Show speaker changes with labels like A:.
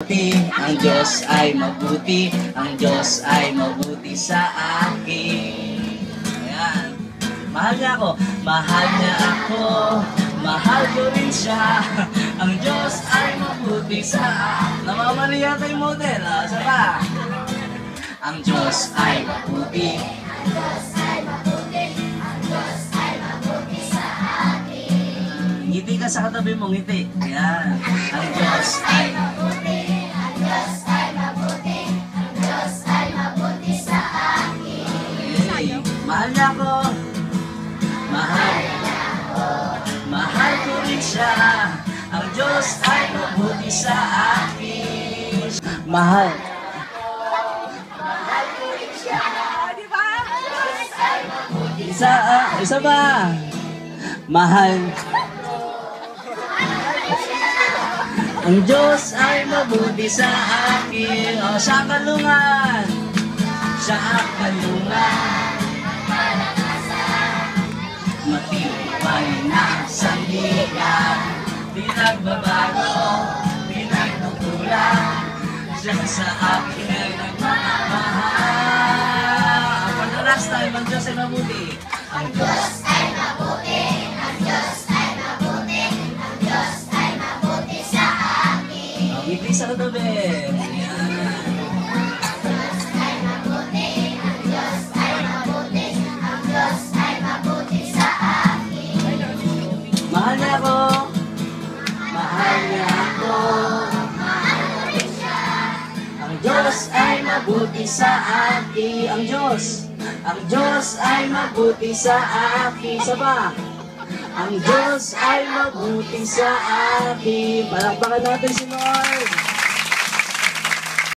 A: Ang Diyos ay mabuti, ang Diyos ay mabuti sa akin. Ayan. Mahal niya ako, mahal niya ako, mahal ko rin siya. Ang Diyos ay mabuti sa akin. Namamali yata yung model, saka. Ang Diyos ay mabuti, ang Diyos ay mabuti, ang Diyos ay mabuti sa akin. Ngiti ka sa katabi mo, ngiti. Ayan. Ang Diyos ay mabuti. Mahal niya ako, mahal ko rin siya. Ang Diyos ay mabuti sa akin. Mahal ko rin siya. Diba? Ang Diyos ay mabuti sa akin. Isa ba? Mahal. Ang Diyos ay mabuti sa akin. O, siya ang kalungan. Siya ang kalungan. Matibay na sandigan, di nagbabago, di nagtutulang. Siya sa akin ay nagmamahal. For the last time, ang Diyos ay mabuti. Ang Diyos ay mabuti, ang Diyos ay mabuti, ang Diyos ay mabuti sa akin. Ang ngiti sa katabi. Mahal niya ako, mahal niya ako, mahal ko rin siya. Ang Diyos ay mabuti sa akin. Ang Diyos ay mabuti sa akin. Saba, ang Diyos ay mabuti sa akin. Palakpakan natin si Lord.